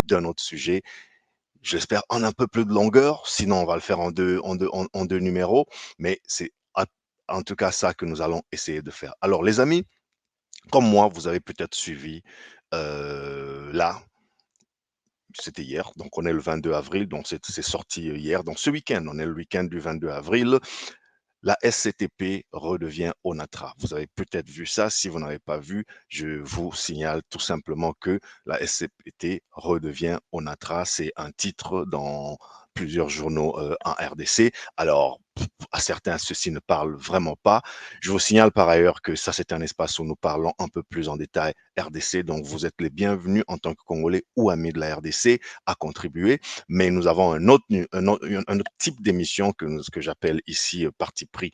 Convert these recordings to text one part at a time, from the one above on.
d'un autre sujet. J'espère en un peu plus de longueur, sinon on va le faire en deux numéros, mais c'est en tout cas ça que nous allons essayer de faire. Alors les amis, comme moi, vous avez peut-être suivi, là, c'était hier, donc on est le 22 avril, donc c'est sorti hier, donc ce week-end, on est le week-end du 22 avril, la SCTP redevient ONATRA. Vous avez peut-être vu ça. Si vous n'avez pas vu, je vous signale tout simplement que la SCTP redevient ONATRA. C'est un titre dans plusieurs journaux en RDC. Alors, à certains, ceci ne parle vraiment pas. Je vous signale par ailleurs que ça, c'est un espace où nous parlons un peu plus en détail RDC. Donc, vous êtes les bienvenus en tant que Congolais ou amis de la RDC à contribuer. Mais nous avons un autre type d'émission que j'appelle ici parti pris.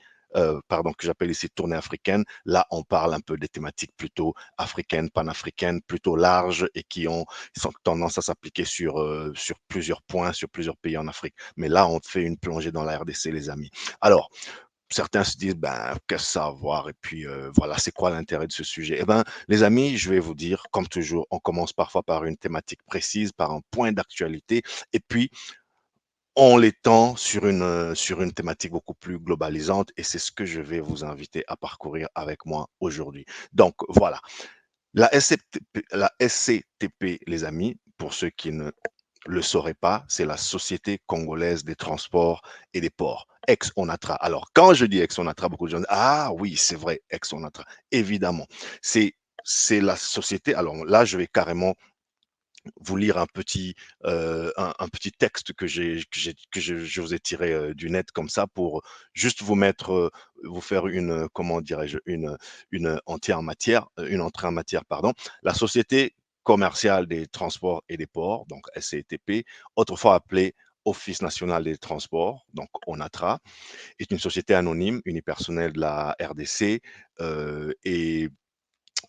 Pardon, que j'appelle ici tournée africaine. Là, on parle un peu des thématiques plutôt africaines, panafricaines, plutôt larges et qui ont tendance à s'appliquer sur plusieurs points, sur plusieurs pays en Afrique. Mais là, on fait une plongée dans la RDC, les amis. Alors, certains se disent, ben, qu'est-ce que ça a à voir? Et puis, voilà, c'est quoi l'intérêt de ce sujet? Eh ben, les amis, je vais vous dire, comme toujours, on commence parfois par une thématique précise, par un point d'actualité, et puis on l'étend sur une thématique beaucoup plus globalisante, et c'est ce que je vais vous inviter à parcourir avec moi aujourd'hui. Donc, voilà. La SCTP, les amis, pour ceux qui ne le sauraient pas, c'est la Société congolaise des transports et des ports, ex-ONATRA. Alors, quand je dis ex-ONATRA, beaucoup de gens disent, ah oui, c'est vrai, ex-ONATRA. Évidemment, c'est c'est la société. Alors là, je vais carrément vous lire un petit texte je vous ai tiré du net comme ça pour juste vous mettre, vous faire comment dirais-je, une entière matière, une entrée en matière, pardon. La Société commerciale des transports et des ports, donc SCTP, autrefois appelée Office national des transports, donc ONATRA, est une société anonyme, unipersonnelle de la RDC, et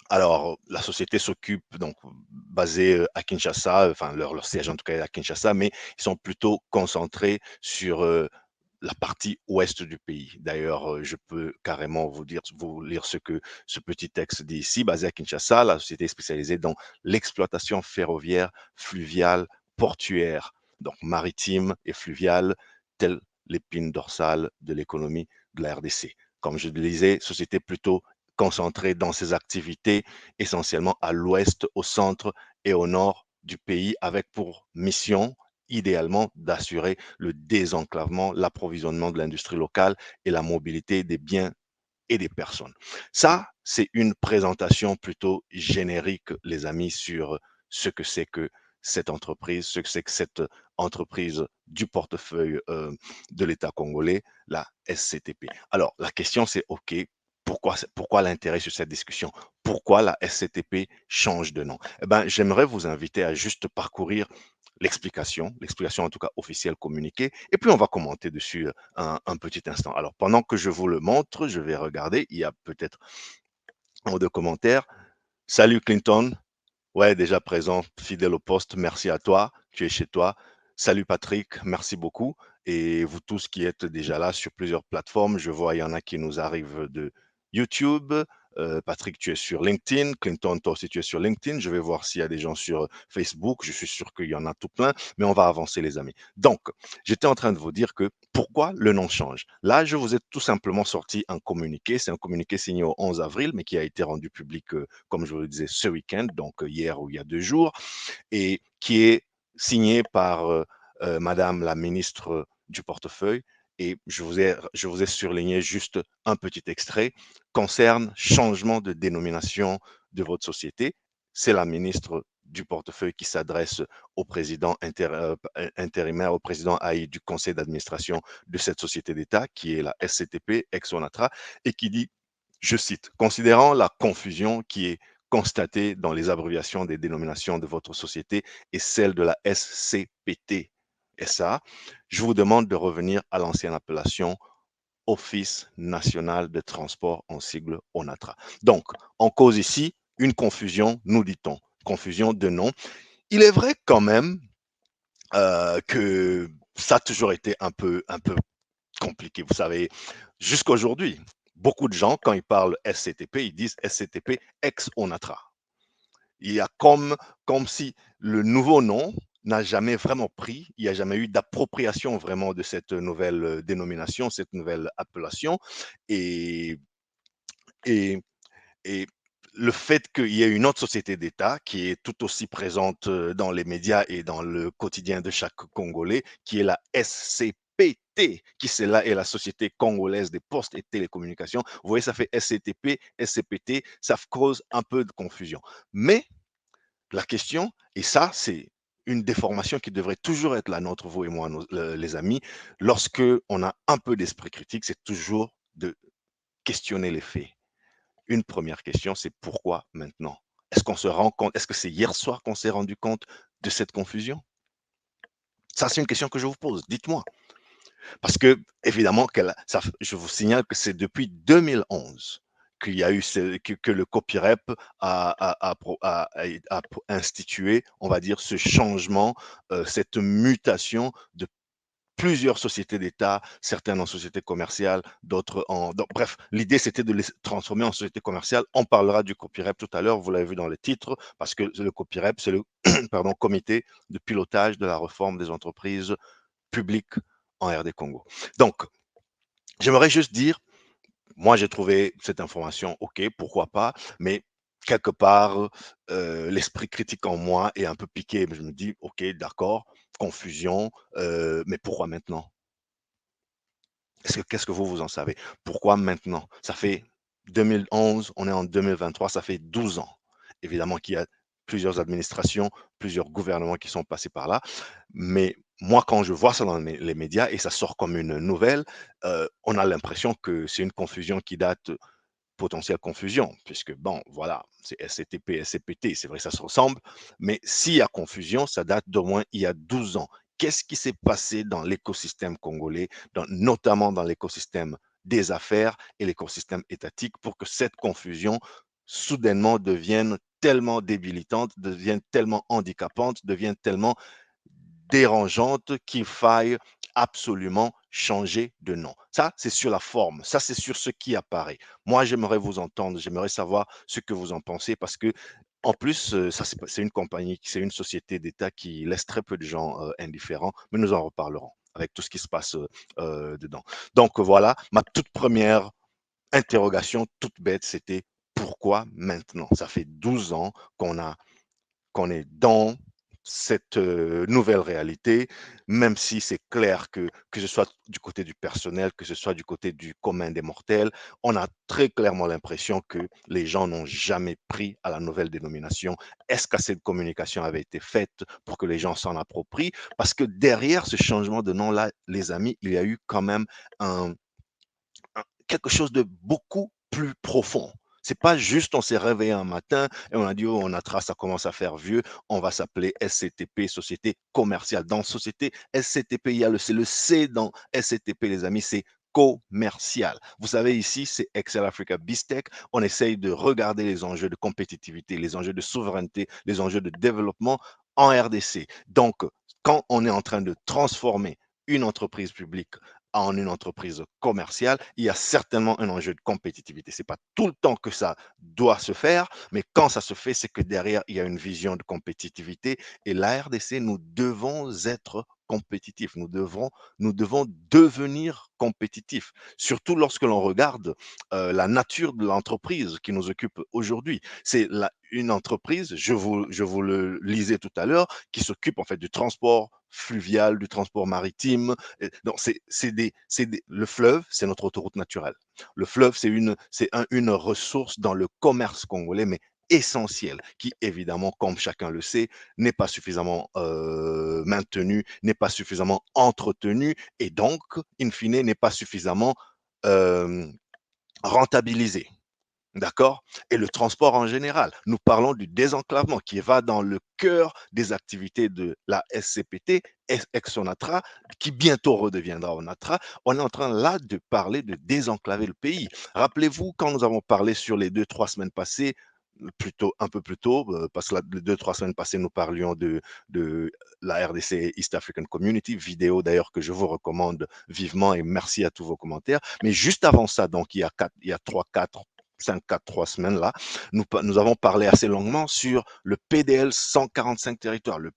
alors, la société s'occupe donc basée à Kinshasa, enfin leur siège en tout cas est à Kinshasa, mais ils sont plutôt concentrés sur la partie ouest du pays. D'ailleurs, je peux carrément vous lire ce petit texte dit ici. Basé à Kinshasa, la société est spécialisée dans l'exploitation ferroviaire, fluviale, portuaire, donc maritime et fluviale, telle l'épine dorsale de l'économie de la RDC. Comme je le disais, société plutôt concentrée dans ses activités essentiellement à l'ouest, au centre et au nord du pays, avec pour mission idéalement d'assurer le désenclavement, l'approvisionnement de l'industrie locale et la mobilité des biens et des personnes. Ça, c'est une présentation plutôt générique, les amis, sur ce que c'est que cette entreprise, ce que c'est que cette entreprise du portefeuille de l'État congolais, la SCTP. Alors, la question, c'est OK, pourquoi l'intérêt sur cette discussion? Pourquoi la SCTP change de nom? Eh ben, j'aimerais vous inviter à juste parcourir l'explication en tout cas officielle communiquée, et puis on va commenter dessus un petit instant. Alors, pendant que je vous le montre, je vais regarder. Il y a peut-être un ou deux commentaires. Salut Clinton. Ouais, déjà présent, fidèle au poste. Merci à toi. Tu es chez toi. Salut Patrick. Merci beaucoup. Et vous tous qui êtes déjà là sur plusieurs plateformes, je vois, il y en a qui nous arrivent de YouTube. Patrick, tu es sur LinkedIn. Clinton, toi aussi, tu es sur LinkedIn. Je vais voir s'il y a des gens sur Facebook. Je suis sûr qu'il y en a tout plein, mais on va avancer, les amis. Donc, j'étais en train de vous dire que pourquoi le nom change. Là, je vous ai tout simplement sorti un communiqué. C'est un communiqué signé au 11 avril, mais qui a été rendu public, comme je vous le disais, ce week-end, donc hier ou il y a 2 jours, et qui est signé par Madame la ministre du portefeuille. Et je vous ai surligné juste un petit extrait, concerne changement de dénomination de votre société. C'est la ministre du portefeuille qui s'adresse au président intérimaire, au président AI du conseil d'administration de cette société d'État, qui est la SCTP, ex-ONATRA, et qui dit, je cite, considérant la confusion qui est constatée dans les abréviations des dénominations de votre société et celle de la SCPT SA, je vous demande de revenir à l'ancienne appellation Office national de transport, en sigle ONATRA. Donc, en cause ici, une confusion, nous dit-on, confusion de nom. Il est vrai quand même que ça a toujours été un peu compliqué. Vous savez, jusqu'à aujourd'hui, beaucoup de gens, quand ils parlent SCTP, ils disent SCTP ex-ONATRA. Il y a comme si le nouveau nom n'a jamais vraiment pris, il n'y a jamais eu d'appropriation vraiment de cette nouvelle dénomination, cette nouvelle appellation. Et, et, et le fait qu'il y ait une autre société d'État qui est tout aussi présente dans les médias et dans le quotidien de chaque Congolais, qui est la SCPT, qui celle-là est la Société congolaise des postes et télécommunications. Vous voyez, ça fait SCTP, SCPT, ça cause un peu de confusion. Mais la question, et ça, c'est une déformation qui devrait toujours être la nôtre, vous et moi, les amis, lorsque on a un peu d'esprit critique, c'est toujours de questionner les faits. Une première question, c'est pourquoi maintenant? Est-ce qu'on se rend compte, est-ce que c'est hier soir qu'on s'est rendu compte de cette confusion? Ça, c'est une question que je vous pose. Dites-moi. Parce que, évidemment, je vous signale que c'est depuis 2011 qu'il y a eu que le COPIREP a institué, on va dire, ce changement, cette mutation de plusieurs sociétés d'État, certaines en sociétés commerciales, d'autres en... Donc, bref, l'idée, c'était de les transformer en sociétés commerciales. On parlera du COPIREP tout à l'heure, vous l'avez vu dans le titre, parce que le COPIREP, c'est le pardon, comité de pilotage de la réforme des entreprises publiques en RD Congo. Donc, j'aimerais juste dire, moi, j'ai trouvé cette information, OK, pourquoi pas, mais quelque part, l'esprit critique en moi est un peu piqué. Je me dis, OK, d'accord, confusion, mais pourquoi maintenant? Qu'est-ce que vous en savez? Pourquoi maintenant? Ça fait 2011, on est en 2023, ça fait 12 ans. Évidemment qu'il y a plusieurs administrations, plusieurs gouvernements qui sont passés par là. Mais moi, quand je vois ça dans les médias et ça sort comme une nouvelle, on a l'impression que c'est une confusion qui date, potentielle confusion, puisque bon, voilà, c'est SCTP, SCPT, c'est vrai, ça se ressemble, mais s'il y a confusion, ça date d'au moins il y a 12 ans. Qu'est-ce qui s'est passé dans l'écosystème congolais, notamment dans l'écosystème des affaires et l'écosystème étatique, pour que cette confusion soudainement devienne tellement débilitante, devienne tellement handicapante, devienne tellement dérangeante qu'il faille absolument changer de nom. Ça, c'est sur la forme. Ça, c'est sur ce qui apparaît. Moi, j'aimerais vous entendre. J'aimerais savoir ce que vous en pensez parce que, en plus, ça, c'est une compagnie, c'est une société d'État qui laisse très peu de gens indifférents, mais nous en reparlerons avec tout ce qui se passe dedans. Donc voilà, ma toute première interrogation, toute bête, c'était pourquoi maintenant? Ça fait 12 ans qu'on est dans cette nouvelle réalité, même si c'est clair que ce soit du côté du personnel, que ce soit du côté du commun des mortels, on a très clairement l'impression que les gens n'ont jamais pris à la nouvelle dénomination. Est-ce que cette communication avait été faite pour que les gens s'en approprient? Parce que derrière ce changement de nom-là, les amis, il y a eu quand même un, quelque chose de beaucoup plus profond. C'est pas juste on s'est réveillé un matin et on a dit oh, on a trace, ça commence à faire vieux, on va s'appeler SCTP, Société Commerciale. Dans Société SCTP, il y a c'est le C dans SCTP, les amis, c'est commercial. Vous savez, ici, c'est Excel Africa BizTech. On essaye de regarder les enjeux de compétitivité, les enjeux de souveraineté, les enjeux de développement en RDC. Donc, quand on est en train de transformer une entreprise publique en une entreprise commerciale, il y a certainement un enjeu de compétitivité. C'est pas tout le temps que ça doit se faire, mais quand ça se fait, c'est que derrière, il y a une vision de compétitivité. Et la RDC, nous devons être compétitifs. Nous devons devenir compétitifs. Surtout lorsque l'on regarde la nature de l'entreprise qui nous occupe aujourd'hui. C'est une entreprise, je vous le lisais tout à l'heure, qui s'occupe en fait du transport fluvial, du transport maritime. Donc, le fleuve, c'est notre autoroute naturelle. Le fleuve, une ressource dans le commerce congolais, mais essentielle, qui évidemment, comme chacun le sait, n'est pas suffisamment maintenue, n'est pas suffisamment entretenue, et donc, in fine, n'est pas suffisamment euh, rentabilisée. D'accord? Et le transport en général. Nous parlons du désenclavement qui va dans le cœur des activités de la SCPT, ex-Onatra, qui bientôt redeviendra Onatra. On est en train là de parler de désenclaver le pays. Rappelez-vous, quand nous avons parlé sur les 2, 3 semaines passées, plutôt un peu plus tôt, parce que les 2, 3 semaines passées, nous parlions de la RDC East African Community, vidéo d'ailleurs que je vous recommande vivement et merci à tous vos commentaires. Mais juste avant ça, donc il y a 3, 4, 5, 4, 3 semaines là, nous avons parlé assez longuement sur le PDL 145 territoires, le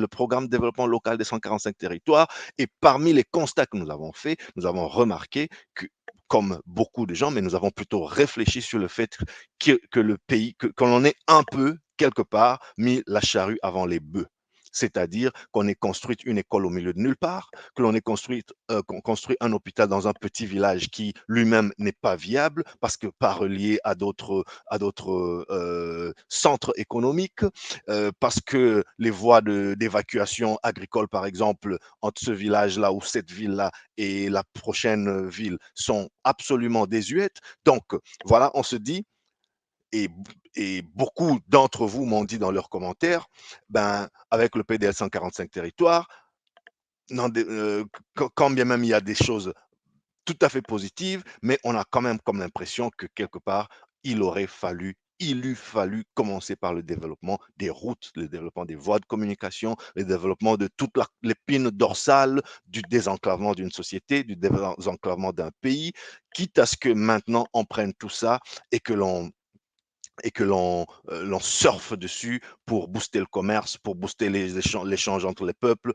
programme de développement local des 145 territoires. Et parmi les constats que nous avons faits, nous avons remarqué que, comme beaucoup de gens, mais nous avons plutôt réfléchi sur le fait que le pays, que l'on ait un peu, quelque part, mis la charrue avant les bœufs. C'est-à-dire qu'on ait construit une école au milieu de nulle part, que l'on ait construit un hôpital dans un petit village qui lui-même n'est pas viable parce que pas relié à d'autres centres économiques, parce que les voies d'évacuation agricole, par exemple, entre ce village-là ou cette ville-là et la prochaine ville sont absolument désuètes. Donc, voilà, on se dit, et, et beaucoup d'entre vous m'ont dit dans leurs commentaires, ben, avec le PDL 145 territoires, quand bien même il y a des choses tout à fait positives, mais on a quand même comme l'impression que quelque part, il eût fallu commencer par le développement des routes, le développement des voies de communication, le développement de toute l'épine dorsale du désenclavement d'une société, du désenclavement d'un pays, quitte à ce que maintenant on prenne tout ça et que l'on surfe dessus pour booster le commerce, pour booster l'échange entre les peuples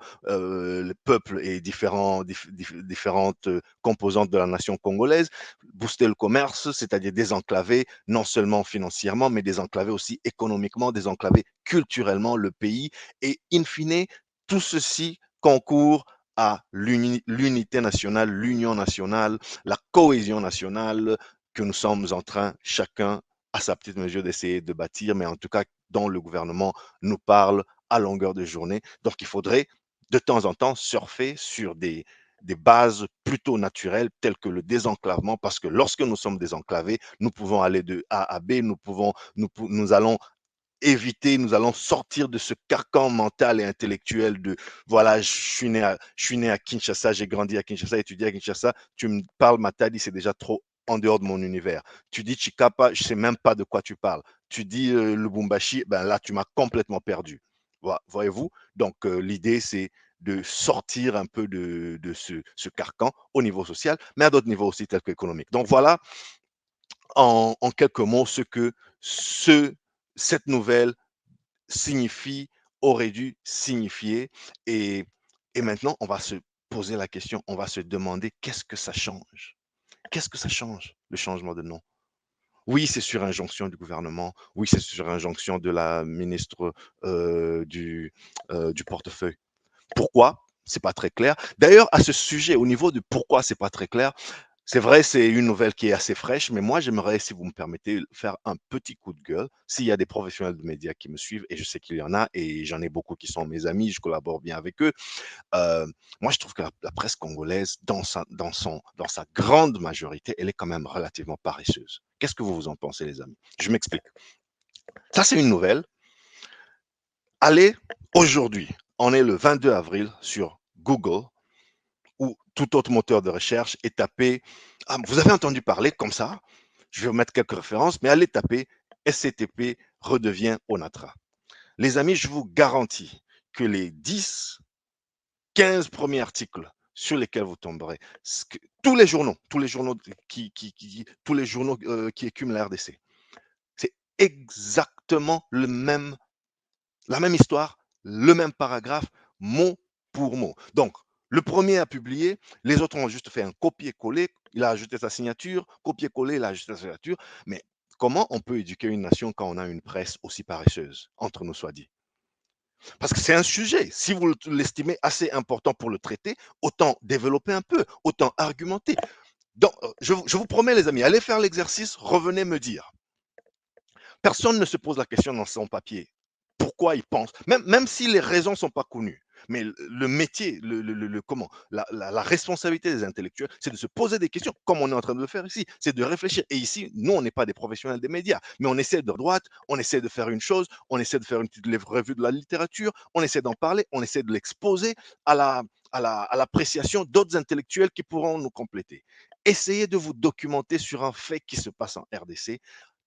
et différentes composantes de la nation congolaise, booster le commerce, c'est-à-dire désenclaver non seulement financièrement, mais désenclaver aussi économiquement, désenclaver culturellement le pays. Et in fine, tout ceci concourt à l'unité nationale, l'union nationale, la cohésion nationale que nous sommes en train, chacun à sa petite mesure, d'essayer de bâtir, mais en tout cas, dont le gouvernement nous parle à longueur de journée. Donc, il faudrait de temps en temps surfer sur des bases plutôt naturelles telles que le désenclavement, parce que lorsque nous sommes désenclavés, nous pouvons aller de A à B, nous allons éviter, nous allons sortir de ce carcan mental et intellectuel de voilà, je suis né à Kinshasa, j'ai grandi à Kinshasa, étudié à Kinshasa, tu me parles Matadi, c'est déjà trop en dehors de mon univers. Tu dis Chikapa, je sais même pas de quoi tu parles. Tu dis Lubumbashi, ben là, tu m'as complètement perdu. Voilà, voyez-vous? Donc, l'idée, c'est de sortir un peu de ce carcan au niveau social, mais à d'autres niveaux aussi, tels qu'économiques. Donc, voilà en quelques mots ce que ce, cette nouvelle signifie, aurait dû signifier. Et, et maintenant, on va se poser la question, on va se demander qu'est-ce que ça change? Qu'est-ce que ça change, le changement de nom? Oui, c'est sur injonction du gouvernement. Oui, c'est sur injonction de la ministre du portefeuille. Pourquoi? C'est pas très clair. D'ailleurs, à ce sujet, au niveau de pourquoi c'est pas très clair, c'est vrai, c'est une nouvelle qui est assez fraîche, mais moi, j'aimerais, si vous me permettez, faire un petit coup de gueule. S'il y a des professionnels de médias qui me suivent, et je sais qu'il y en a, et j'en ai beaucoup qui sont mes amis, je collabore bien avec eux. euh, Moi, je trouve que la presse congolaise, dans sa grande majorité, elle est quand même relativement paresseuse. Qu'est-ce que vous en pensez, les amis? Je m'explique. Ça, c'est une nouvelle. Allez, aujourd'hui, on est le 22 avril sur Google ou tout autre moteur de recherche et tapez, ah, vous avez entendu parler comme ça, je vais vous mettre quelques références, mais allez taper SCTP redevient ONATRA. Les amis, je vous garantis que les 10, 15 premiers articles sur lesquels vous tomberez, tous les journaux qui écument la RDC, c'est exactement la même histoire, le même paragraphe, mot pour mot. Donc, le premier a publié, les autres ont juste fait un copier-coller, il a ajouté sa signature, copier-coller, il a ajouté sa signature. Mais comment on peut éduquer une nation quand on a une presse aussi paresseuse, entre nous soit dit? Parce que c'est un sujet, si vous l'estimez assez important pour le traiter, autant développer un peu, autant argumenter. Donc, je vous promets les amis, allez faire l'exercice, revenez me dire. Personne ne se pose la question dans son papier. Pourquoi il pense, même si les raisons ne sont pas connues, mais le métier, comment, la responsabilité des intellectuels, c'est de se poser des questions, comme on est en train de le faire ici, c'est de réfléchir. Et ici, nous, on n'est pas des professionnels des médias, mais on essaie de droite, on essaie de faire une chose, on essaie de faire une petite revue de la littérature, on essaie d'en parler, on essaie de l'exposer à l'appréciation d'autres intellectuels qui pourront nous compléter. Essayez de vous documenter sur un fait qui se passe en RDC.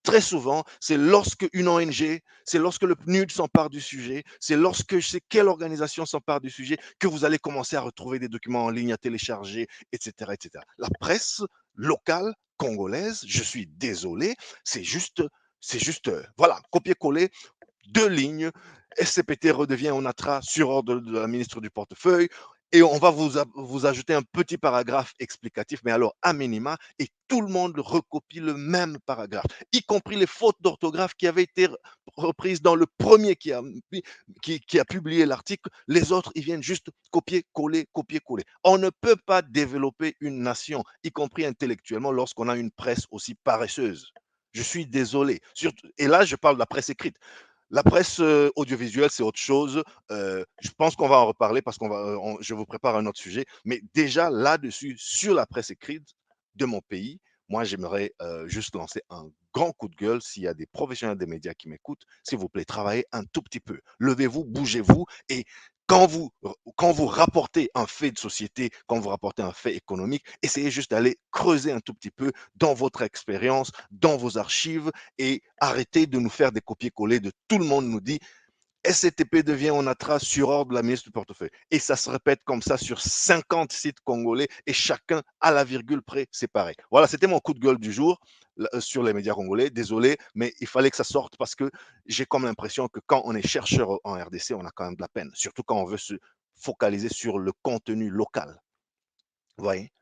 Très souvent, c'est lorsque une ONG, c'est lorsque le PNUD s'empare du sujet, c'est lorsque je sais quelle organisation s'empare du sujet que vous allez commencer à retrouver des documents en ligne à télécharger, etc., etc. La presse locale congolaise. Je suis désolé, c'est juste, voilà, copier-coller 2 lignes. SCPT redevient ONATRA sur ordre de la ministre du portefeuille et on va vous ajouter un petit paragraphe explicatif, mais alors à minima, et tout le monde recopie le même paragraphe, y compris les fautes d'orthographe qui avaient été reprises dans le premier qui a publié l'article. Les autres, ils viennent juste copier-coller, copier-coller. On ne peut pas développer une nation, y compris intellectuellement, lorsqu'on a une presse aussi paresseuse. Je suis désolé. Et là, je parle de la presse écrite. La presse audiovisuelle, c'est autre chose. Je pense qu'on va en reparler parce je vous prépare un autre sujet. Mais déjà là-dessus, sur la presse écrite de mon pays, moi, j'aimerais juste lancer un grand coup de gueule. S'il y a des professionnels des médias qui m'écoutent, s'il vous plaît, travaillez un tout petit peu. Levez-vous, bougez-vous et quand vous, quand vous rapportez un fait de société, quand vous rapportez un fait économique, essayez juste d'aller creuser un tout petit peu dans votre expérience, dans vos archives et arrêtez de nous faire des copier-coller de tout le monde nous dit SCTP devient ONATRA sur ordre de la ministre du portefeuille. Et ça se répète comme ça sur 50 sites congolais et chacun à la virgule près, c'est pareil. Voilà, c'était mon coup de gueule du jour sur les médias congolais. Désolé, mais il fallait que ça sorte parce que j'ai comme l'impression que quand on est chercheur en RDC, on a quand même de la peine, surtout quand on veut se focaliser sur le contenu local. Vous voyez,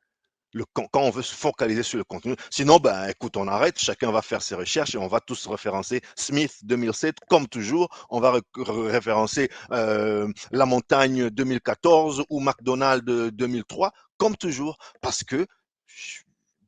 quand on veut se focaliser sur le contenu. Sinon, ben, écoute, on arrête, chacun va faire ses recherches et on va tous référencer Smith 2007, comme toujours. On va référencer La Montagne 2014 ou McDonald's 2003, comme toujours, parce que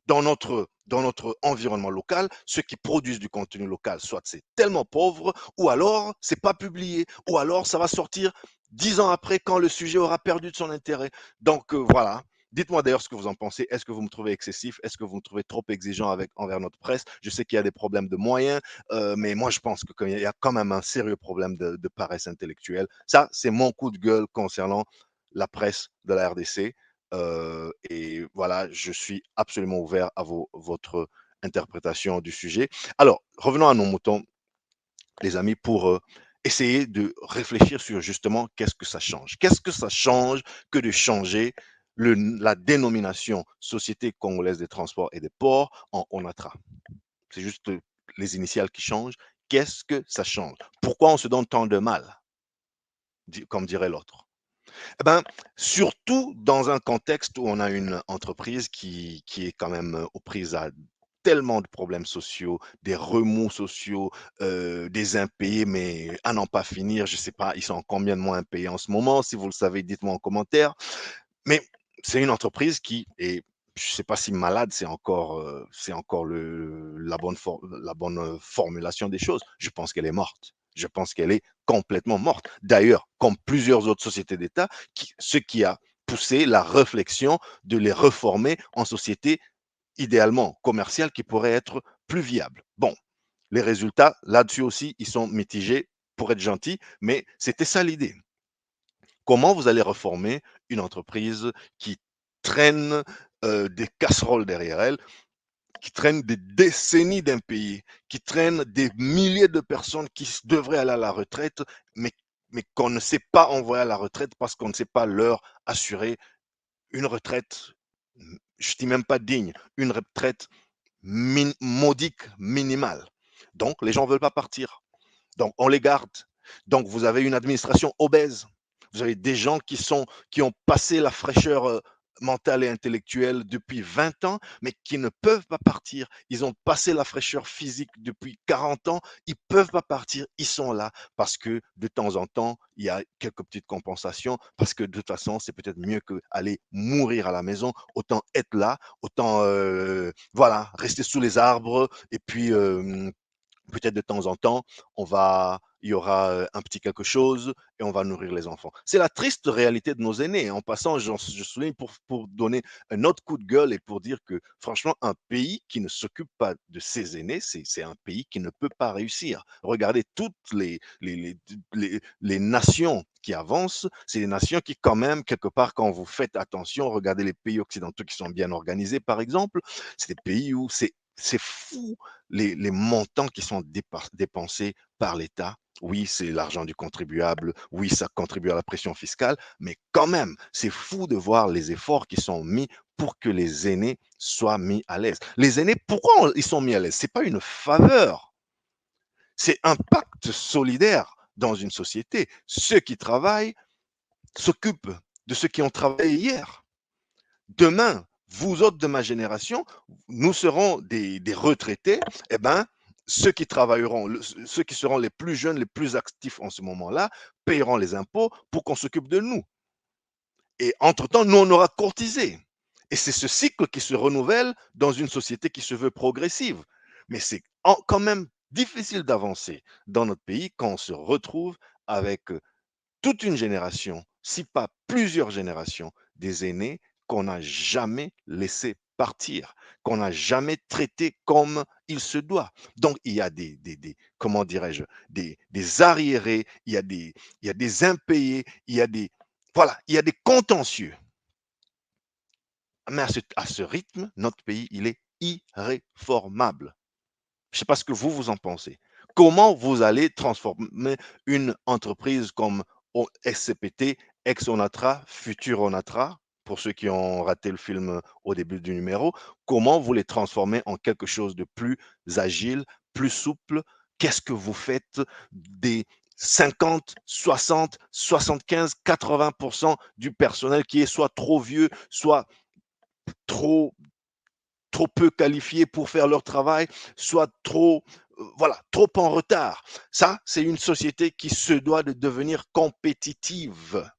dans notre environnement local, ceux qui produisent du contenu local, soit c'est tellement pauvre, ou alors c'est pas publié, ou alors ça va sortir 10 ans après quand le sujet aura perdu de son intérêt. Donc voilà. Dites-moi d'ailleurs ce que vous en pensez. Est-ce que vous me trouvez excessif? Est-ce que vous me trouvez trop exigeant envers notre presse? Je sais qu'il y a des problèmes de moyens, mais moi je pense qu'il y a quand même un sérieux problème de paresse intellectuelle. Ça, c'est mon coup de gueule concernant la presse de la RDC. Et voilà, je suis absolument ouvert à votre interprétation du sujet. Alors, revenons à nos moutons, les amis, pour essayer de réfléchir sur justement qu'est-ce que ça change. Qu'est-ce que ça change que de changer la dénomination Société congolaise des transports et des ports en ONATRA? C'est juste les initiales qui changent. Qu'est-ce que ça change? Pourquoi on se donne tant de mal, comme dirait l'autre? Eh ben, surtout dans un contexte où on a une entreprise qui est quand même aux prises à tellement de problèmes sociaux, des remous sociaux, des impayés, mais à n'en pas finir. Je ne sais pas, ils sont combien de mois impayés en ce moment? Si vous le savez, dites-moi en commentaire. Mais c'est une entreprise qui est, je ne sais pas si malade, c'est encore la bonne formulation des choses. Je pense qu'elle est morte. Je pense qu'elle est complètement morte. D'ailleurs, comme plusieurs autres sociétés d'État, ce qui a poussé la réflexion de les reformer en sociétés idéalement commerciales qui pourraient être plus viables. Bon, les résultats, là-dessus aussi, ils sont mitigés pour être gentils, mais c'était ça l'idée. Comment vous allez reformer une entreprise qui traîne des casseroles derrière elle, qui traîne des décennies d'impayés, qui traîne des milliers de personnes qui devraient aller à la retraite, mais, mais qu'on ne sait pas envoyer à la retraite parce qu'on ne sait pas leur assurer une retraite, je ne dis même pas digne, une retraite modique, minimale. Donc, les gens ne veulent pas partir. Donc, on les garde. Donc, vous avez une administration obèse. Vous avez des gens qui ont passé la fraîcheur mentale et intellectuelle depuis 20 ans, mais qui ne peuvent pas partir. Ils ont passé la fraîcheur physique depuis 40 ans. Ils ne peuvent pas partir. Ils sont là parce que de temps en temps, il y a quelques petites compensations, parce que de toute façon, c'est peut-être mieux qu'aller mourir à la maison. Autant être là, autant voilà, rester sous les arbres et puis peut-être de temps en temps, il y aura un petit quelque chose et on va nourrir les enfants. C'est la triste réalité de nos aînés. En passant, je souligne pour donner un autre coup de gueule et pour dire que franchement, un pays qui ne s'occupe pas de ses aînés, c'est un pays qui ne peut pas réussir. Regardez toutes les nations qui avancent, c'est des nations qui quand même, quelque part, quand vous faites attention, regardez les pays occidentaux qui sont bien organisés, par exemple, c'est des pays où c'est fou les montants qui sont dépensés par l'État. Oui, c'est l'argent du contribuable, oui, ça contribue à la pression fiscale, mais quand même, c'est fou de voir les efforts qui sont mis pour que les aînés soient mis à l'aise. Les aînés, pourquoi ils sont mis à l'aise? C'est pas une faveur, c'est un pacte solidaire dans une société. Ceux qui travaillent s'occupent de ceux qui ont travaillé hier. Demain, vous autres de ma génération, nous serons des retraités, eh ben, ceux qui travailleront, ceux qui seront les plus jeunes, les plus actifs en ce moment-là, paieront les impôts pour qu'on s'occupe de nous. Et entre-temps, nous, on aura courtisé. Et c'est ce cycle qui se renouvelle dans une société qui se veut progressive. Mais c'est quand même difficile d'avancer dans notre pays quand on se retrouve avec toute une génération, si pas plusieurs générations, des aînés qu'on n'a jamais laissé partir, qu'on n'a jamais traité comme il se doit. Donc, il y a comment dirais-je, des arriérés, il y a des impayés, il y a voilà, il y a des contentieux. Mais à ce rythme, notre pays, il est irréformable. Je ne sais pas ce que vous en pensez. Comment vous allez transformer une entreprise comme SCPT, ex-Onatra, futur Onatra, pour ceux qui ont raté le film au début du numéro, comment vous les transformez en quelque chose de plus agile, plus souple? Qu'est-ce que vous faites des 50, 60, 75, 80% du personnel qui est soit trop vieux, soit trop trop peu qualifiés pour faire leur travail, soit trop, voilà, trop en retard. Ça, c'est une société qui se doit de devenir compétitive.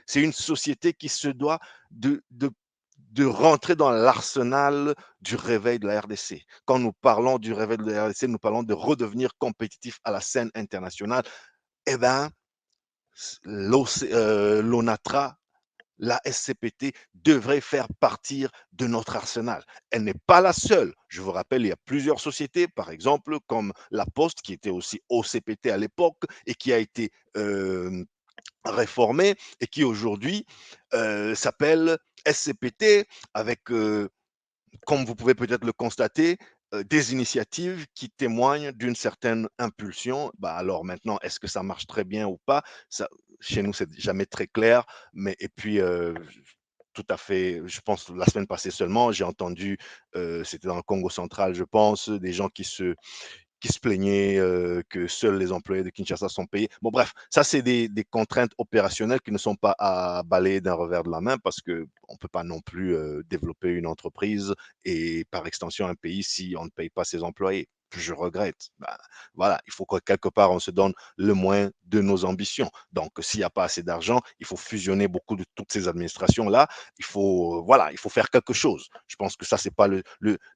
C'est une société qui se doit de rentrer dans l'arsenal du réveil de la RDC. Quand nous parlons du réveil de la RDC, nous parlons de redevenir compétitif à la scène internationale. Eh bien, l'ONATRA, la SCPT devrait faire partir de notre arsenal. Elle n'est pas la seule. Je vous rappelle, il y a plusieurs sociétés, par exemple, comme La Poste, qui était aussi OCPT à l'époque et qui a été réformée et qui aujourd'hui s'appelle SCPT avec, comme vous pouvez peut-être le constater, des initiatives qui témoignent d'une certaine impulsion. Bah alors maintenant, est-ce que ça marche très bien ou pas? Ça, chez nous, c'est jamais très clair. Mais et puis, tout à fait, je pense la semaine passée seulement, j'ai entendu, c'était dans le Congo central, je pense, des gens qui se plaignaient que seuls les employés de Kinshasa sont payés. Bon, bref, ça, c'est des contraintes opérationnelles qui ne sont pas à balayer d'un revers de la main parce qu'on ne peut pas non plus développer une entreprise et par extension un pays si on ne paye pas ses employés. Je regrette. Ben, voilà, il faut que quelque part on se donne le moins de nos ambitions. Donc, s'il n'y a pas assez d'argent, il faut fusionner beaucoup de toutes ces administrations-là. Il faut, voilà, il faut faire quelque chose. Je pense que ça, c'est pas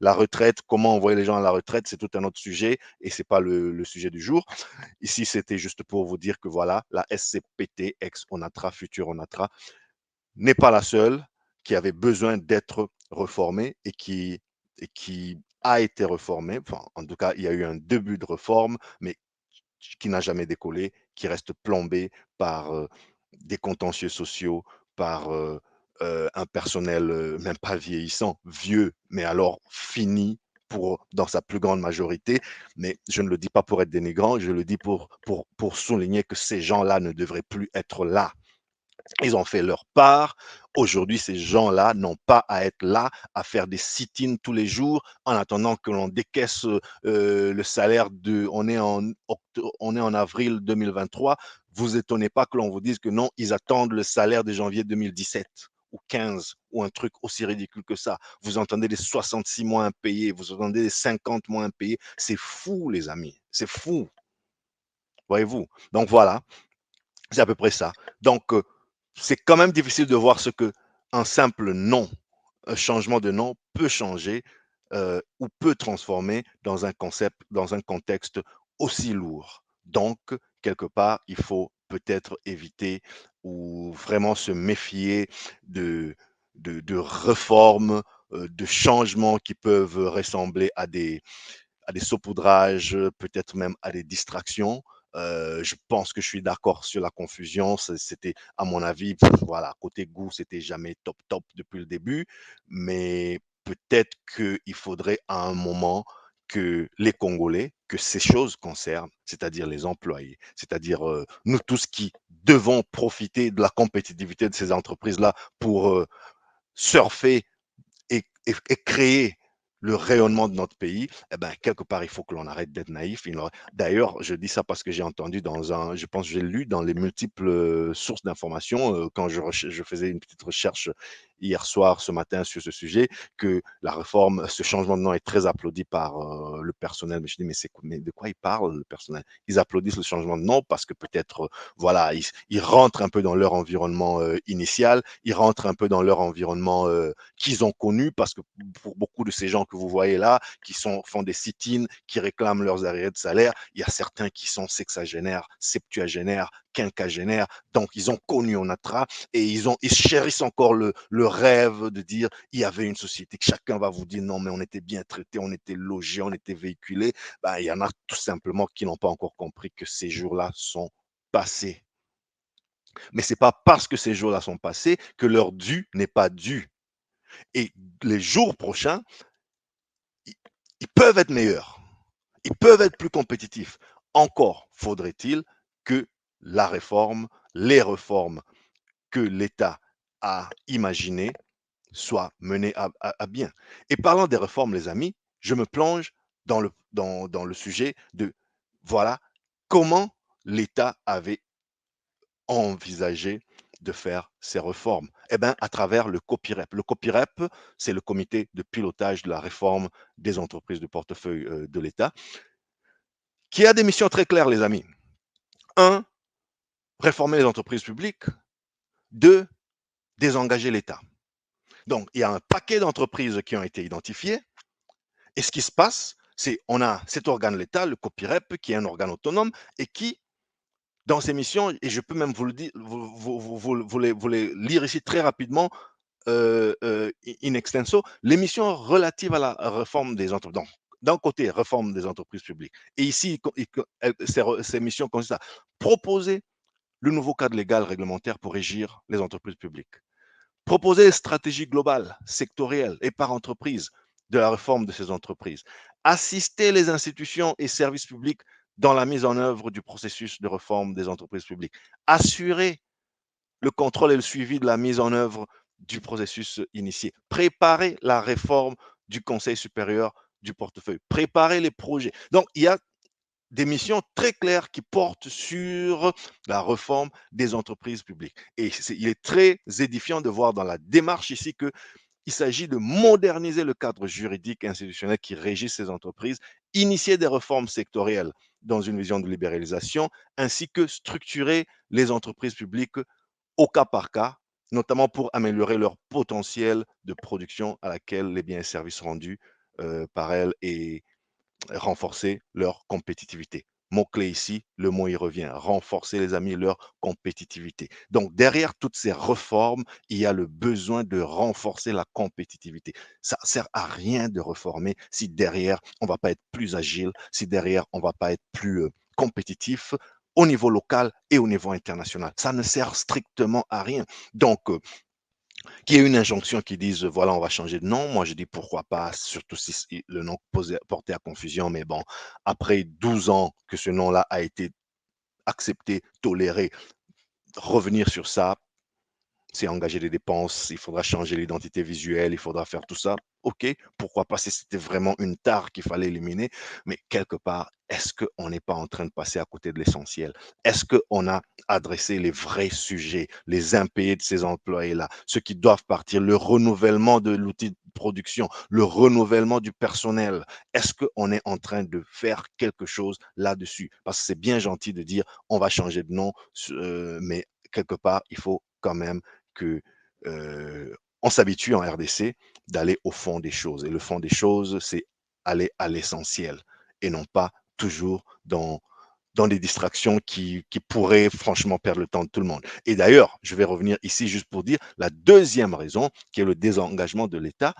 la retraite. Comment envoyer les gens à la retraite, c'est tout un autre sujet et c'est pas le sujet du jour. Ici, c'était juste pour vous dire que voilà, la SCPT, ex-ONATRA, future ONATRA, n'est pas la seule qui avait besoin d'être reformée et qui a été reformée. Enfin, en tout cas, il y a eu un début de réforme, mais qui n'a jamais décollé, qui reste plombé par des contentieux sociaux, par un personnel même pas vieillissant, vieux, mais alors fini dans sa plus grande majorité. Mais je ne le dis pas pour être dénigrant, je le dis pour souligner que ces gens-là ne devraient plus être là. Ils ont fait leur part. Aujourd'hui, ces gens-là n'ont pas à être là, à faire des sit-ins tous les jours en attendant que l'on décaisse le salaire de. On est en avril 2023. Vous étonnez pas que l'on vous dise que non, ils attendent le salaire de janvier 2017 ou 15 ou un truc aussi ridicule que ça. Vous entendez les 66 mois impayés, vous entendez les 50 mois impayés. C'est fou, les amis. C'est fou. Voyez-vous? Donc voilà, c'est à peu près ça. Donc, c'est quand même difficile de voir ce que un simple nom, un changement de nom peut changer ou peut transformer dans un concept, dans un contexte aussi lourd. Donc, quelque part, il faut peut-être éviter ou vraiment se méfier de, de réformes, de changements qui peuvent ressembler à des saupoudrages, peut-être même à des distractions. Je pense que je suis d'accord sur la confusion. C'était, à mon avis, voilà, côté goût, c'était jamais top top depuis le début. Mais peut-être qu'il faudrait à un moment que les Congolais, que ces choses concernent, c'est-à-dire les employés, c'est-à-dire nous tous qui devons profiter de la compétitivité de ces entreprises-là pour surfer et créer le rayonnement de notre pays, eh ben, quelque part, il faut que l'on arrête d'être naïf. D'ailleurs, je dis ça parce que j'ai entendu je pense que j'ai lu dans les multiples sources d'informations, quand je faisais une petite recherche hier soir, ce matin, sur ce sujet, que la réforme, ce changement de nom est très applaudi par le personnel. Mais je dis, mais de quoi ils parlent, le personnel? Ils applaudissent le changement de nom parce que peut-être, voilà, ils rentrent un peu dans leur environnement initial, ils rentrent un peu dans leur environnement qu'ils ont connu, parce que pour beaucoup de ces gens que vous voyez là, font des sit-ins, qui réclament leurs arriérés de salaire, il y a certains qui sont sexagénaires, septuagénaires, quinquagénaires, donc ils ont connu Onatra et ils chérissent encore le rêve de dire il y avait une société, que chacun va vous dire non mais on était bien traité, on était logé, on était véhiculé. Ben, il y en a tout simplement qui n'ont pas encore compris que ces jours-là sont passés. Mais c'est pas parce que ces jours-là sont passés que leur dû n'est pas dû. Et les jours prochains, ils, ils peuvent être meilleurs. Ils peuvent être plus compétitifs. Encore faudrait-il que la réforme, les réformes que l'État a imaginées soient menées à bien. Et parlant des réformes, les amis, je me plonge dans le sujet de, voilà, comment l'État avait envisagé de faire ces réformes? Eh bien, à travers le COPIREP. Le COPIREP, c'est le comité de pilotage de la réforme des entreprises de portefeuille de l'État, qui a des missions très claires, les amis. Un, réformer les entreprises publiques. Deux, désengager l'État. Donc, il y a un paquet d'entreprises qui ont été identifiées. Et ce qui se passe, c'est on a cet organe de l'État, le COPIREP, qui est un organe autonome et qui, dans ses missions, et je peux même vous le dire, vous les lire ici très rapidement, in extenso, les missions relatives à la réforme des entreprises. Donc, d'un côté, réforme des entreprises publiques. Et ici, ces missions consistent à proposer le nouveau cadre légal réglementaire pour régir les entreprises publiques. Proposer une stratégie globale, sectorielle et par entreprise de la réforme de ces entreprises. Assister les institutions et services publics dans la mise en œuvre du processus de réforme des entreprises publiques. Assurer le contrôle et le suivi de la mise en œuvre du processus initié. Préparer la réforme du Conseil supérieur du portefeuille. Préparer les projets. Donc, il y a des missions très claires qui portent sur la réforme des entreprises publiques. Et il est très édifiant de voir dans la démarche ici qu'il s'agit de moderniser le cadre juridique et institutionnel qui régit ces entreprises, initier des réformes sectorielles dans une vision de libéralisation, ainsi que structurer les entreprises publiques au cas par cas, notamment pour améliorer leur potentiel de production à laquelle les biens et services rendus par elles et renforcer leur compétitivité. Mot-clé ici, le mot y revient, renforcer les amis leur compétitivité. Donc derrière toutes ces réformes, il y a le besoin de renforcer la compétitivité. Ça ne sert à rien de réformer si derrière on ne va pas être plus agile, si derrière on ne va pas être plus compétitif au niveau local et au niveau international. Ça ne sert strictement à rien. Donc, qu'il y ait une injonction qui dise voilà, on va changer de nom. Moi, je dis pourquoi pas, surtout si le nom porté à confusion. Mais bon, après 12 ans que ce nom-là a été accepté, toléré, revenir sur ça, c'est engager des dépenses, il faudra changer l'identité visuelle, il faudra faire tout ça. OK, pourquoi pas si c'était vraiment une tare qu'il fallait éliminer, mais quelque part, est-ce qu'on n'est pas en train de passer à côté de l'essentiel? Est-ce qu'on a adressé les vrais sujets, les impayés de ces employés-là, ceux qui doivent partir, le renouvellement de l'outil de production, le renouvellement du personnel? Est-ce qu'on est en train de faire quelque chose là-dessus? Parce que c'est bien gentil de dire on va changer de nom, mais quelque part, il faut quand même que on s'habitue en RDC d'aller au fond des choses. Et le fond des choses, c'est aller à l'essentiel et non pas toujours dans des distractions qui pourraient franchement perdre le temps de tout le monde. Et d'ailleurs, je vais revenir ici juste pour dire la deuxième raison, qui est le désengagement de l'État,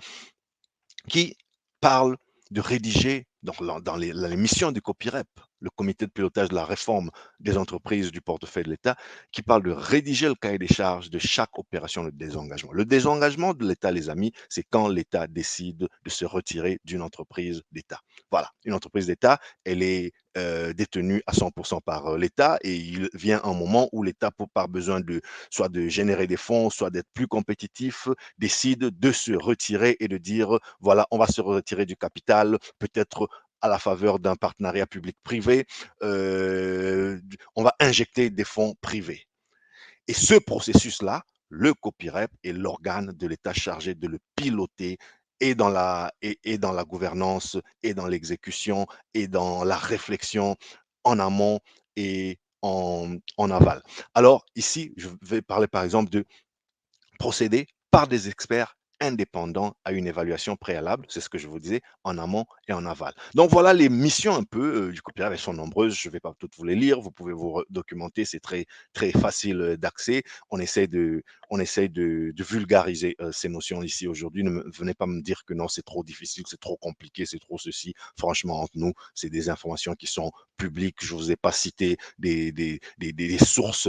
qui parle de rédiger dans les missions du COPIREP. le comité de pilotage de la réforme des entreprises du portefeuille de l'État, qui parle de rédiger le cahier des charges de chaque opération de désengagement. Le désengagement de l'État, les amis, c'est quand l'État décide de se retirer d'une entreprise d'État. Voilà, une entreprise d'État, elle est détenue à 100% par l'État et il vient un moment où l'État, par besoin de soit de générer des fonds, soit d'être plus compétitif, décide de se retirer et de dire, voilà, on va se retirer du capital, peut-être à la faveur d'un partenariat public-privé, on va injecter des fonds privés. Et ce processus-là, le copyright est l'organe de l'État chargé de le piloter et dans la gouvernance, et dans l'exécution, et dans la réflexion en amont et en aval. Alors ici, je vais parler par exemple de procéder par des experts indépendants à une évaluation préalable, c'est ce que je vous disais, en amont et en aval. Donc voilà les missions un peu du copyright, elles sont nombreuses, je ne vais pas toutes vous les lire, vous pouvez vous documenter, c'est très, très facile d'accès. On essaie de vulgariser ces notions ici aujourd'hui. Venez pas me dire que non, c'est trop difficile, c'est trop compliqué, c'est trop ceci. Franchement, entre nous, c'est des informations qui sont publiques. Je ne vous ai pas cité des sources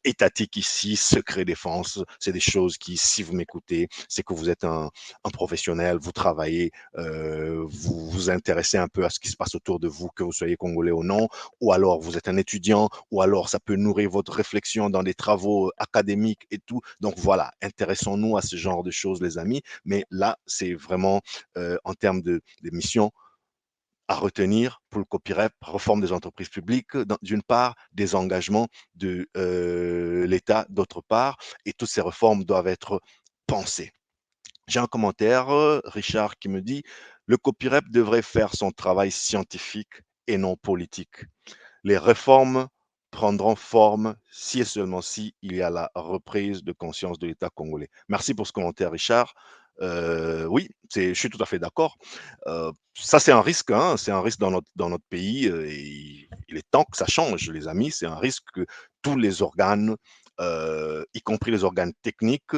étatique ici, secret défense, c'est des choses qui, si vous m'écoutez, c'est que vous êtes un professionnel, vous travaillez, vous vous intéressez un peu à ce qui se passe autour de vous, que vous soyez congolais ou non, ou alors vous êtes un étudiant, ou alors ça peut nourrir votre réflexion dans des travaux académiques et tout. Donc voilà, intéressons-nous à ce genre de choses, les amis. Mais là, c'est vraiment en termes de missions à retenir pour le copyright, réforme des entreprises publiques, d'une part, des engagements de l'État, d'autre part, et toutes ces réformes doivent être pensées. J'ai un commentaire, Richard, qui me dit, le copyright devrait faire son travail scientifique et non politique. Les réformes prendront forme si et seulement si il y a la reprise de conscience de l'État congolais. Merci pour ce commentaire, Richard. Oui, je suis tout à fait d'accord. Ça, c'est un risque, hein, c'est un risque dans notre pays et il est temps que ça change, les amis. C'est un risque que tous les organes, y compris les organes techniques,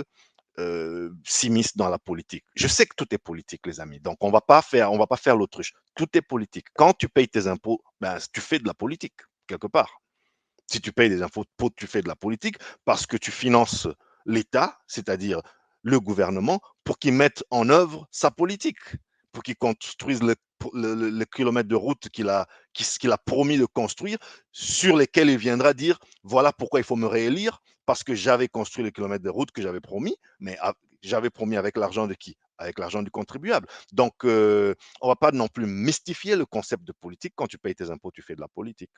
s'immiscent dans la politique. Je sais que tout est politique, les amis. Donc, on va pas faire l'autruche. Tout est politique. Quand tu payes tes impôts, ben, tu fais de la politique, quelque part. Si tu payes des impôts, tu fais de la politique parce que tu finances l'État, c'est-à-dire le gouvernement, pour qu'il mette en œuvre sa politique, pour qu'il construise le kilomètre de route qu'il a promis de construire, sur lesquels il viendra dire, voilà pourquoi il faut me réélire, parce que j'avais construit le kilomètre de route que j'avais promis, mais j'avais promis avec l'argent de qui? Avec l'argent du contribuable. Donc, on ne va pas non plus mystifier le concept de politique. Quand tu payes tes impôts, tu fais de la politique.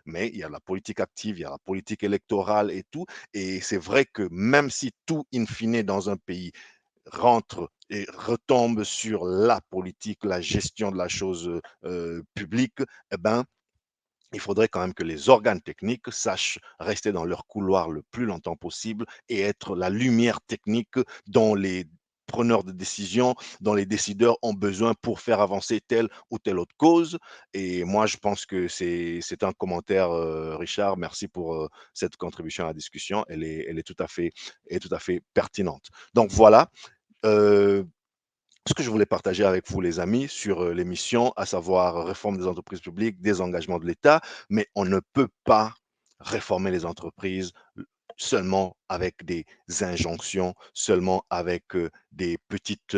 Mais il y a la politique active, il y a la politique électorale et tout. Et c'est vrai que même si tout, in fine, dans un pays rentre et retombe sur la politique, la gestion de la chose publique, eh ben, il faudrait quand même que les organes techniques sachent rester dans leur couloir le plus longtemps possible et être la lumière technique dont les preneurs de décision, dont les décideurs ont besoin pour faire avancer telle ou telle autre cause. Et moi, je pense que c'est un commentaire, Richard. Merci pour cette contribution à la discussion. Elle est tout à fait pertinente. Donc voilà. Euh, Ce que je voulais partager avec vous, les amis, sur l'émission, à savoir réforme des entreprises publiques, désengagement de l'État, mais on ne peut pas réformer les entreprises seulement avec des injonctions, seulement avec des petites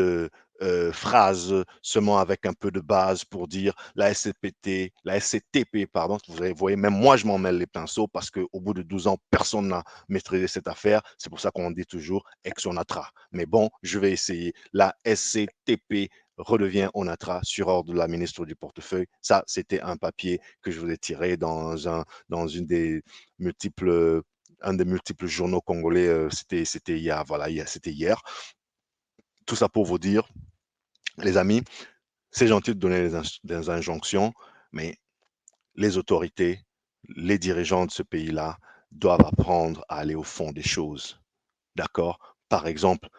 phrases, seulement avec un peu de base pour dire la SCTP, pardon, vous voyez, même moi je m'en mêle les pinceaux parce qu'au bout de 12 ans, personne n'a maîtrisé cette affaire. C'est pour ça qu'on dit toujours ex-Onatra. Mais bon, je vais essayer. La SCTP redevient Onatra sur ordre de la ministre du portefeuille. Ça, c'était un papier que je vous ai tiré dans une des multiples un des multiples journaux congolais, c'était hier, voilà, c'était hier. Tout ça pour vous dire, les amis, c'est gentil de donner des injonctions, mais les autorités, les dirigeants de ce pays-là doivent apprendre à aller au fond des choses. D'accord? Par exemple,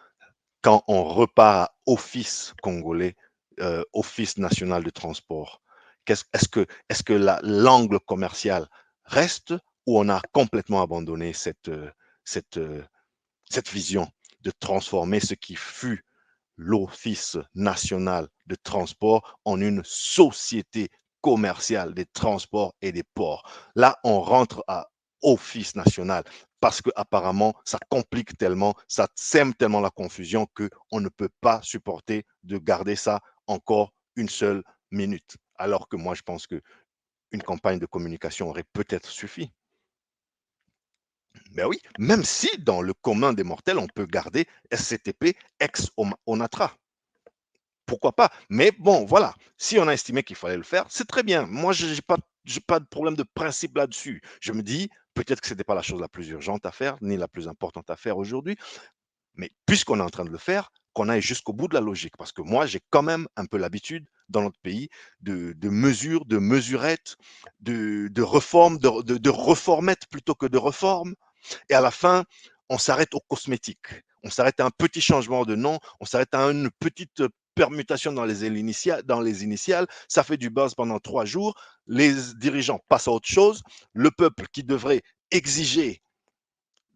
quand on repart à Office congolais, Office national de transport, est-ce que l'angle commercial reste ou on a complètement abandonné cette, cette vision de transformer ce qui fut l'Office national de transport en une société commercial des transports et des ports. Là, on rentre à Office national parce que apparemment ça complique tellement, ça sème tellement la confusion qu'on ne peut pas supporter de garder ça encore une seule minute. Alors que moi, je pense qu'une campagne de communication aurait peut-être suffi. Ben oui, même si dans le commun des mortels, on peut garder SCTP ex-ONATRA. Pourquoi pas? Mais bon, voilà, si on a estimé qu'il fallait le faire, c'est très bien. Moi, je n'ai pas de problème de principe là-dessus. Je me dis, peut-être que ce n'était pas la chose la plus urgente à faire, ni la plus importante à faire aujourd'hui, mais puisqu'on est en train de le faire, qu'on aille jusqu'au bout de la logique. Parce que moi, j'ai quand même un peu l'habitude dans notre pays de mesures, de mesurettes, de réformes, de reformettes plutôt que de réformes. Et à la fin, on s'arrête aux cosmétiques. On s'arrête à un petit changement de nom, on s'arrête à une petite permutation dans les initiales. Ça fait du buzz pendant 3 jours. Les dirigeants passent à autre chose. Le peuple qui devrait exiger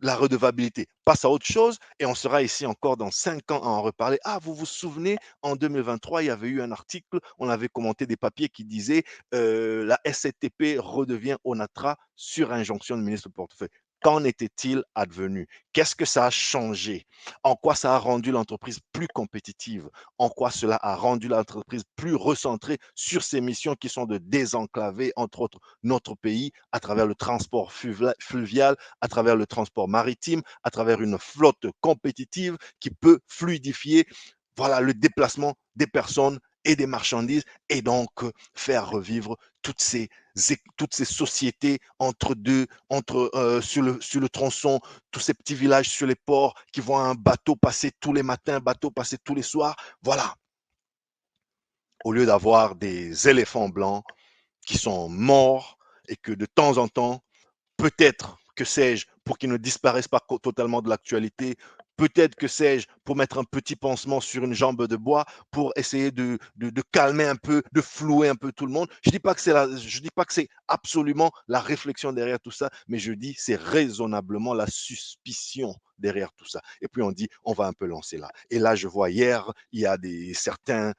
la redevabilité passe à autre chose et on sera ici encore dans 5 ans à en reparler. Ah, vous vous souvenez, en 2023, il y avait eu un article, on avait commenté des papiers qui disaient la SCTP redevient ONATRA sur injonction du ministre du portefeuille. Qu'en était-il advenu? Qu'est-ce que ça a changé? En quoi ça a rendu l'entreprise plus compétitive? En quoi cela a rendu l'entreprise plus recentrée sur ses missions qui sont de désenclaver, entre autres, notre pays à travers le transport fluvial, à travers le transport maritime, à travers une flotte compétitive qui peut fluidifier voilà, le déplacement des personnes et des marchandises et donc faire revivre toutes ces sociétés sur le tronçon, tous ces petits villages sur les ports qui voient un bateau passer tous les matins, un bateau passer tous les soirs. Voilà, au lieu d'avoir des éléphants blancs qui sont morts et que de temps en temps, peut-être, que sais-je, pour qu'ils ne disparaissent pas totalement de l'actualité, peut-être, que sais-je, pour mettre un petit pansement sur une jambe de bois, pour essayer de calmer un peu, de flouer un peu tout le monde. Je dis pas que c'est absolument la réflexion derrière tout ça, mais je dis c'est raisonnablement la suspicion derrière tout ça. Et puis on dit, on va un peu lancer là. Et là, je vois hier, il y a certains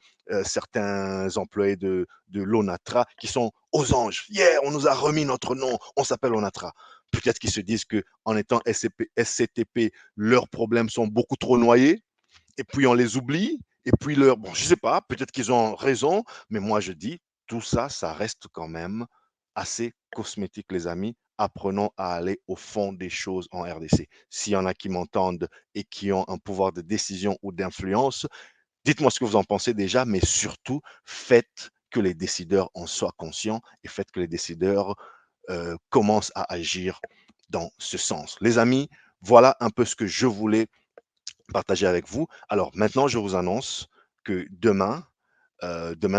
employés de l'ONATRA qui sont aux anges. Hier, on nous a remis notre nom, on s'appelle ONATRA. Peut-être qu'ils se disent qu'en étant SCTP, leurs problèmes sont beaucoup trop noyés, et puis on les oublie, et puis bon, je ne sais pas, peut-être qu'ils ont raison, mais moi je dis, tout ça, ça reste quand même assez cosmétique, les amis. Apprenons à aller au fond des choses en RDC. S'il y en a qui m'entendent et qui ont un pouvoir de décision ou d'influence, dites-moi ce que vous en pensez déjà, mais surtout, faites que les décideurs en soient conscients et faites que les décideurs commencent à agir dans ce sens. Les amis, voilà un peu ce que je voulais partager avec vous. Alors maintenant, je vous annonce que demain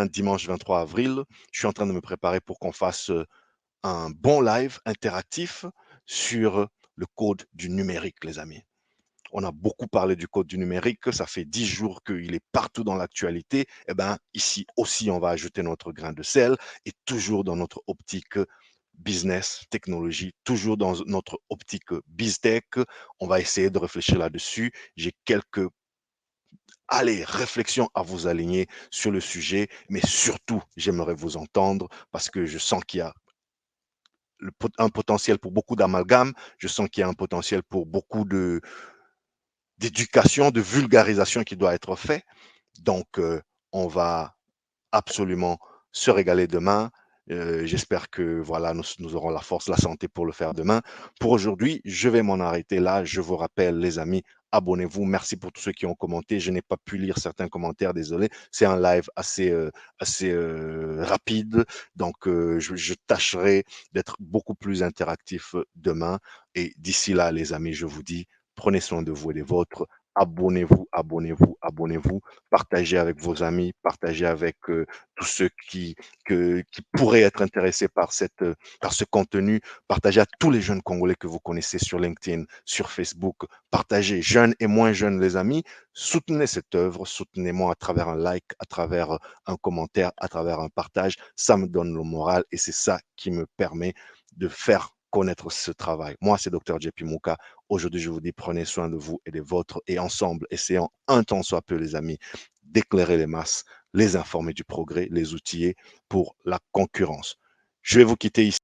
dimanche 23 avril, je suis en train de me préparer pour qu'on fasse un bon live interactif sur le code du numérique, les amis. On a beaucoup parlé du code du numérique, ça fait 10 jours qu'il est partout dans l'actualité. Eh bien, ici aussi, on va ajouter notre grain de sel et toujours dans notre optique business, technologie, toujours dans notre optique BizTech. On va essayer de réfléchir là-dessus. J'ai quelques réflexions à vous aligner sur le sujet, mais surtout, j'aimerais vous entendre parce que je sens qu'il y a un potentiel pour beaucoup d'amalgames, je sens qu'il y a un potentiel pour beaucoup d'éducation, de vulgarisation qui doit être fait. Donc, on va absolument se régaler demain. J'espère que voilà, nous aurons la force, la santé pour le faire demain. Pour aujourd'hui, je vais m'en arrêter là. Je vous rappelle, les amis, abonnez-vous. Merci pour tous ceux qui ont commenté. Je n'ai pas pu lire certains commentaires, désolé. C'est un live assez rapide. Donc, je tâcherai d'être beaucoup plus interactif demain. Et d'ici là, les amis, je vous dis, prenez soin de vous et des vôtres. Abonnez-vous, abonnez-vous, abonnez-vous. Partagez avec vos amis, partagez avec tous ceux qui pourraient être intéressés par ce contenu. Partagez à tous les jeunes Congolais que vous connaissez sur LinkedIn, sur Facebook. Partagez, jeunes et moins jeunes, les amis. Soutenez cette œuvre, soutenez-moi à travers un like, à travers un commentaire, à travers un partage. Ça me donne le moral et c'est ça qui me permet de faire connaître ce travail. Moi, c'est Dr. JP Mouka. Aujourd'hui, je vous dis, prenez soin de vous et des vôtres et ensemble, essayons un temps soit peu, les amis, d'éclairer les masses les informer du progrès, les outiller pour la concurrence. Je vais vous quitter ici.